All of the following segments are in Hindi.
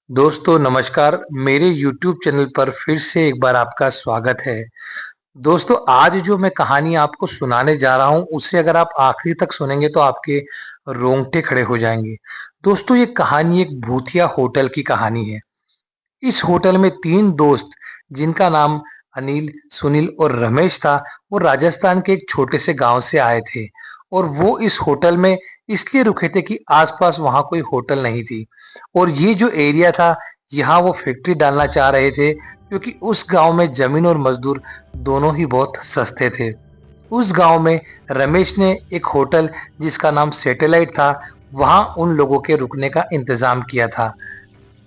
दोस्तों नमस्कार, मेरे YouTube चैनल पर फिर से एक बार आपका स्वागत है। दोस्तों आज जो मैं कहानी आपको सुनाने जा रहा हूँ, उसे अगर आप आखिरी तक सुनेंगे तो आपके रोंगटे खड़े हो जाएंगे। दोस्तों ये कहानी एक भूतिया होटल की कहानी है। इस होटल में 3 दोस्त जिनका नाम अनिल, सुनील और रमेश था, वो राजस्थान के एक छोटे से गांव से आए थे और वो इस होटल में इसलिए रुके थे कि आसपास वहां कोई होटल नहीं थी और ये जो एरिया था, यहाँ वो फैक्ट्री डालना चाह रहे थे क्योंकि उस गांव में जमीन और मजदूर दोनों ही बहुत सस्ते थे। उस गांव में रमेश ने एक होटल जिसका नाम सैटेलाइट था, वहां उन लोगों के रुकने का इंतजाम किया था।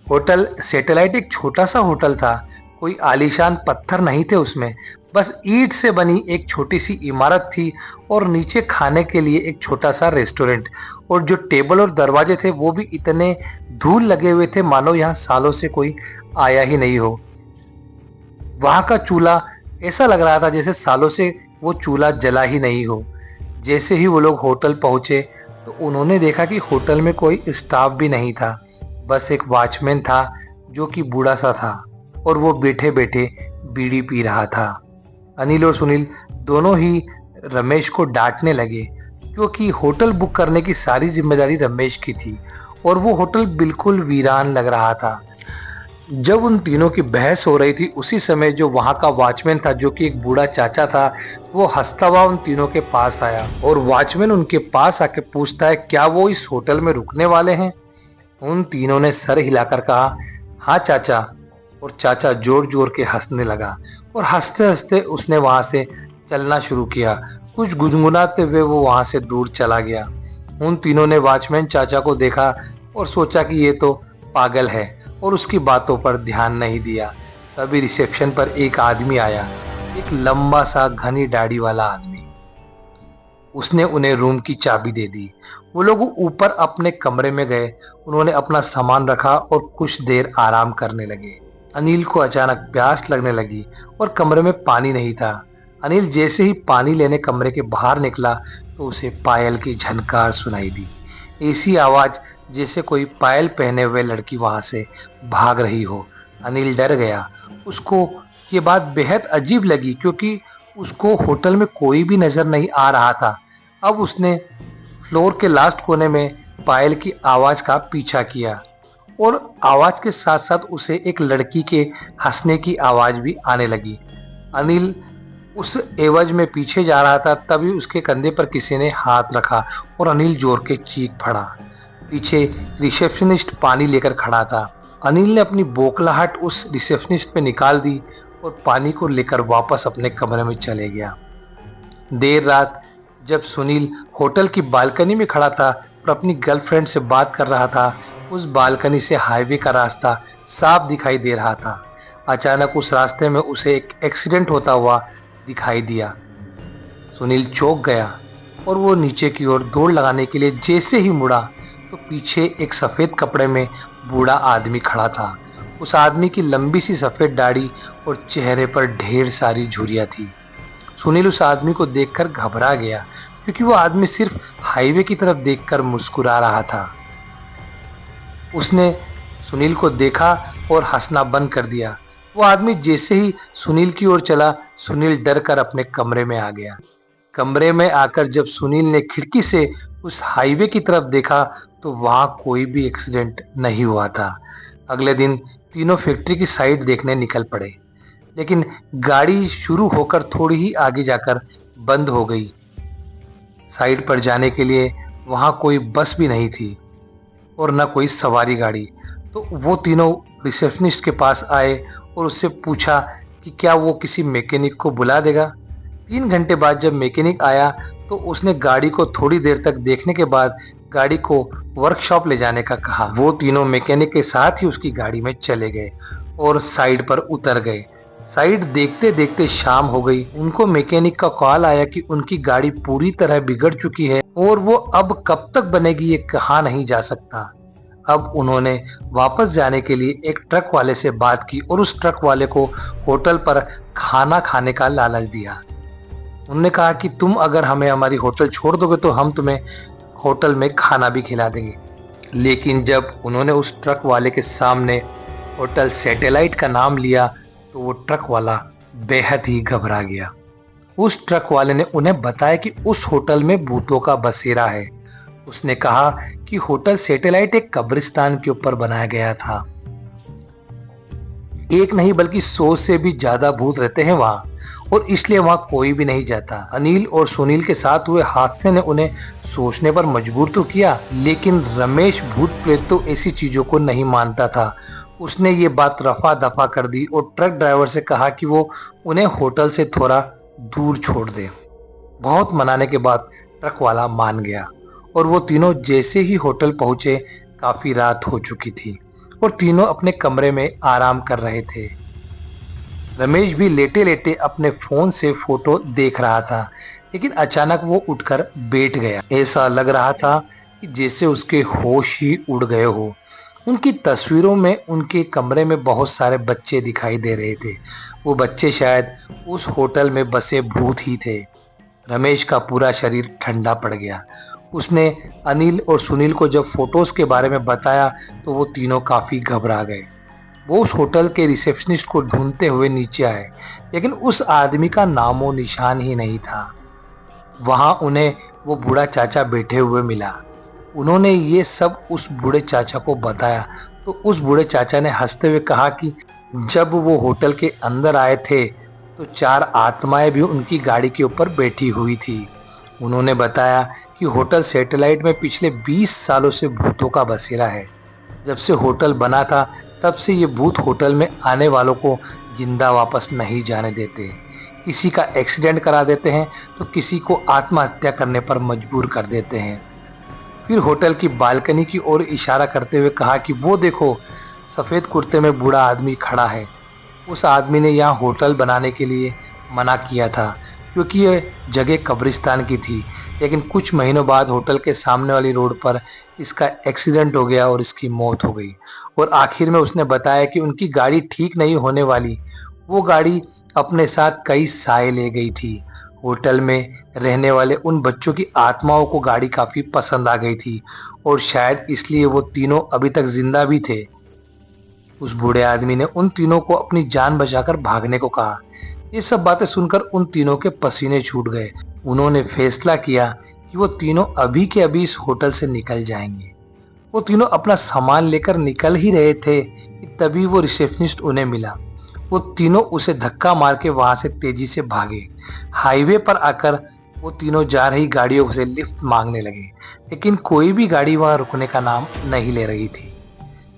होटल सैटेलाइट एक छोटा सा होटल था, कोई आलीशान पत्थर नहीं थे उसमें, बस ईंट से बनी एक छोटी सी इमारत थी और नीचे खाने के लिए एक छोटा सा रेस्टोरेंट। और जो टेबल और दरवाजे थे वो भी इतने धूल लगे हुए थे मानो यहाँ सालों से कोई आया ही नहीं हो। वहां का चूल्हा ऐसा लग रहा था जैसे सालों से वो चूल्हा जला ही नहीं हो। जैसे ही वो लोग होटल पहुंचे तो उन्होंने देखा कि होटल में कोई स्टाफ भी नहीं था, बस एक वॉचमैन था जो कि बूढ़ा सा था और वो बैठे बैठे बीड़ी पी रहा था। अनिल और सुनील दोनों ही रमेश को डांटने लगे क्योंकि होटल बुक करने की सारी जिम्मेदारी रमेश की थी और वो होटल बिल्कुल वीरान लग रहा था। जब उन तीनों की बहस हो रही थी, उसी समय जो वहां का वॉचमैन था जो कि एक बूढ़ा चाचा था, वो हंसता हुआ उन तीनों के पास आया और वॉचमैन उनके पास आके पूछता है क्या वो इस होटल में रुकने वाले हैं। उन तीनों ने सर हिलाकर कहा हाँ चाचा, और चाचा जोर जोर के हंसने लगा और हंसते हंसते उसने वहां से चलना शुरू किया। कुछ गुनगुनाते हुए वो वहां से दूर चला गया। उन तीनों ने वॉचमैन चाचा को देखा और सोचा कि ये तो पागल है और उसकी बातों पर ध्यान नहीं दिया। तभी रिसेप्शन पर एक आदमी आया, एक लंबा सा घनी दाढ़ी वाला आदमी। उसने उन्हें रूम की चाबी दे दी। वो लोग ऊपर अपने कमरे में गए, उन्होंने अपना सामान रखा और कुछ देर आराम करने लगे। अनिल को अचानक प्यास लगने लगी और कमरे में पानी नहीं था। अनिल जैसे ही पानी लेने कमरे के बाहर निकला तो उसे पायल की झनकार सुनाई दी। ऐसी आवाज जैसे कोई पायल पहने हुए लड़की वहां से भाग रही हो। अनिल डर गया। उसको ये बात बेहद अजीब लगी क्योंकि उसको होटल में कोई भी नजर नहीं आ रहा था। अब उसने फ्लोर के लास्ट कोने में पायल की आवाज का पीछा किया और आवाज के साथ साथ उसे एक लड़की के हंसने की आवाज भी आने लगी। अनिल उस एवज में पीछे जा रहा था, तभी उसके कंधे पर किसी ने हाथ रखा और अनिल जोर के चीख पड़ा। पीछे रिसेप्शनिस्ट पानी लेकर खड़ा था। अनिल ने अपनी बौखलाहट उस रिसेप्शनिस्ट पे निकाल दी और पानी को लेकर वापस अपने कमरे में चले गया। देर रात जब सुनील होटल की बालकनी में खड़ा था और अपनी गर्लफ्रेंड से बात कर रहा था, उस बालकनी से हाईवे का रास्ता साफ दिखाई दे रहा था। अचानक उस रास्ते में उसे एक एक्सीडेंट होता हुआ दिखाई दिया। सुनील चौंक गया और वो नीचे की ओर दौड़ लगाने के लिए जैसे ही मुड़ा तो पीछे एक सफेद कपड़े में बूढ़ा आदमी खड़ा था। उस आदमी की लंबी सी सफेद दाढ़ी और चेहरे पर ढेर सारी झुर्रियां थी। सुनील उस आदमी को देखकर घबरा गया क्योंकि वो आदमी सिर्फ हाईवे की तरफ देखकर मुस्कुरा रहा था। उसने सुनील को देखा और हंसना बंद कर दिया। वो आदमी जैसे ही सुनील की ओर चला, सुनील डर कर अपने कमरे में आ गया। कमरे में आकर जब सुनील ने खिड़की से उस हाईवे की तरफ देखा तो वहां कोई भी एक्सीडेंट नहीं हुआ था। अगले दिन तीनों फैक्ट्री की साइट देखने निकल पड़े, लेकिन गाड़ी शुरू होकर थोड़ी ही आगे जाकर बंद हो गई। साइड पर जाने के लिए वहां कोई बस भी नहीं थी और न कोई सवारी गाड़ी। तो वो तीनों रिसेप्शनिस्ट के पास आए और उससे पूछा कि क्या वो किसी मैकेनिक को बुला देगा। 3 घंटे बाद जब मैकेनिक आया तो उसने गाड़ी को थोड़ी देर तक देखने के बाद गाड़ी को वर्कशॉप ले जाने का कहा। वो तीनों मैकेनिक के साथ ही उसकी गाड़ी में चले गए और साइड पर उतर गए। साइड देखते देखते शाम हो गई। उनको मैकेनिक का कॉल आया कि उनकी गाड़ी पूरी तरह बिगड़ चुकी है और वो अब कब तक बनेगी ये कहा नहीं जा सकता। अब उन्होंने वापस जाने के लिए एक ट्रक वाले से बात की और उस ट्रक वाले को होटल पर खाना खाने का लालच दिया। उन्होंने कहा कि तुम अगर हमें हमारी होटल छोड़ दोगे तो हम तुम्हें होटल में खाना भी खिला देंगे। लेकिन जब उन्होंने उस ट्रक वाले के सामने होटल सैटेलाइट का नाम लिया तो वो ट्रक वाला बेहद ही घबरा गया। उस ट्रक वाले ने उन्हें बताया कि उस होटल में भूतों का बसेरा है। उसने कहा कि होटल सैटेलाइट एक कब्रिस्तान के ऊपर बनाया गया था। एक नहीं बल्कि 100 से भी ज्यादा भूत रहते हैं वहां, और इसलिए वहां कोई भी नहीं जाता। अनिल और सुनील के साथ हुए हादसे ने उन्हें सोचने पर मजबूर तो किया, लेकिन रमेश भूत प्रेत तो ऐसी चीजों को नहीं मानता था। उसने ये बात रफा दफा कर दी और ट्रक ड्राइवर से कहा कि वो उन्हें होटल से थोड़ा दूर छोड़ दे। बहुत मनाने के बाद ट्रक वाला मान गया और वो तीनों जैसे ही होटल पहुंचे काफी रात हो चुकी थी और तीनों अपने कमरे में आराम कर रहे थे। रमेश भी लेटे लेटे अपने फोन से फोटो देख रहा था, लेकिन अचानक वो उठकर बैठ गया। ऐसा लग रहा था कि जैसे उसके होश ही उड़ गए हो। उनकी तस्वीरों में उनके कमरे में बहुत सारे बच्चे दिखाई दे रहे थे। वो बच्चे शायद उस होटल में बसे भूत ही थे। रमेश का पूरा शरीर ठंडा पड़ गया। उसने अनिल और सुनील को जब फोटोज के बारे में बताया तो वो तीनों काफी घबरा गए। वो उस होटल के रिसेप्शनिस्ट को ढूंढते हुए नीचे आए, लेकिन उस आदमी का नामो निशान ही नहीं था। वहां उन्हें वो बूढ़ा चाचा बैठे हुए मिला। उन्होंने ये सब उस बूढ़े चाचा को बताया तो उस बूढ़े चाचा ने हंसते हुए कहा कि जब वो होटल के अंदर आए थे तो 4 आत्माएं भी उनकी गाड़ी के ऊपर बैठी हुई थी। उन्होंने बताया कि होटल सैटेलाइट में पिछले 20 सालों से भूतों का बसेरा है। जब से होटल बना था तब से ये भूत होटल में आने वालों को जिंदा वापस नहीं जाने देते। किसी का एक्सीडेंट करा देते हैं तो किसी को आत्महत्या करने पर मजबूर कर देते हैं। फिर होटल की बालकनी की ओर इशारा करते हुए कहा कि वो देखो, सफेद कुर्ते में बूढ़ा आदमी खड़ा है। उस आदमी ने यहाँ होटल बनाने के लिए मना किया था क्योंकि ये जगह कब्रिस्तान की थी, लेकिन कुछ महीनों बाद होटल के सामने वाली रोड पर इसका एक्सीडेंट हो गया और इसकी मौत हो गई। और आखिर में उसने बताया कि उनकी गाड़ी ठीक नहीं होने वाली। वो गाड़ी अपने साथ कई साए ले गई थी। होटल में रहने वाले उन बच्चों की आत्माओं को गाड़ी काफी पसंद आ गई थी और शायद इसलिए वो तीनों अभी तक जिंदा भी थे। उस बूढ़े आदमी ने उन तीनों को अपनी जान बचाकर भागने को कहा। ये सब बातें सुनकर उन तीनों के पसीने छूट गए। उन्होंने फैसला किया कि वो तीनों अभी के अभी इस होटल से निकल जाएंगे। वो तीनों अपना सामान लेकर निकल ही रहे थे कि तभी वो रिसेप्शनिस्ट उन्हें मिला। वो तीनों उसे धक्का मार के वहां से तेजी से भागे। हाईवे पर आकर वो तीनों जा रही गाड़ियों से लिफ्ट मांगने लगे, लेकिन कोई भी गाड़ी वहां रुकने का नाम नहीं ले रही थी।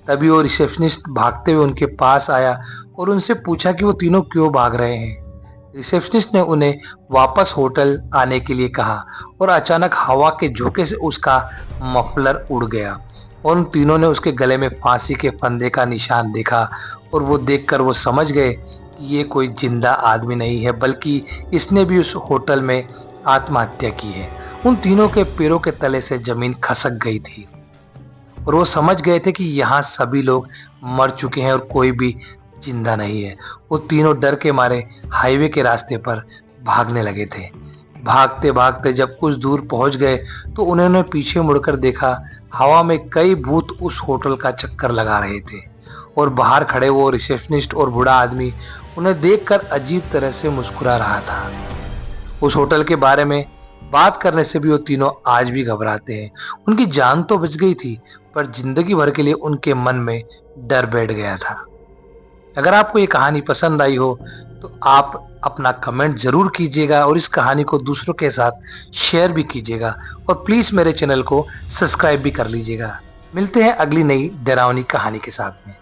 तभी वो रिसेप्शनिस्ट भागते हुए उनके पास आया और उनसे पूछा कि वो तीनों क्यों भाग रहे हैं। रिसेप्शनिस्ट ने उन्हें वापस होटल आने के लिए कहा और अचानक हवा के झोंके से उसका मफलर उड़ गया और उन तीनों ने उसके गले में फांसी के फंदे का निशान देखा और वो देखकर वो समझ गए कि ये कोई जिंदा आदमी नहीं है, बल्कि इसने भी उस होटल में आत्महत्या की है। उन तीनों के पैरों के तले से जमीन खसक गई थी और वो समझ गए थे कि यहाँ सभी लोग मर चुके हैं और कोई भी जिंदा नहीं है। वो तीनों डर के मारे हाईवे के रास्ते पर भागने लगे थे। भागते भागते जब कुछ दूर पहुंच गए तो उन्होंने पीछे मुड़कर देखा। हवा में कई भूत उस होटल का चक्कर लगा रहे थे और बाहर खड़े वो रिसेप्शनिस्ट और बूढ़ा आदमी उन्हें देखकर अजीब तरह से मुस्कुरा रहा था। उस होटल के बारे में बात करने से भी वो तीनों आज भी घबराते हैं। उनकी जान तो बच गई थी, पर जिंदगी भर के लिए उनके मन में डर बैठ गया था। अगर आपको ये कहानी पसंद आई हो तो आप अपना कमेंट जरूर कीजिएगा और इस कहानी को दूसरों के साथ शेयर भी कीजिएगा और प्लीज मेरे चैनल को सब्सक्राइब भी कर लीजिएगा। मिलते हैं अगली नई डरावनी कहानी के साथ में।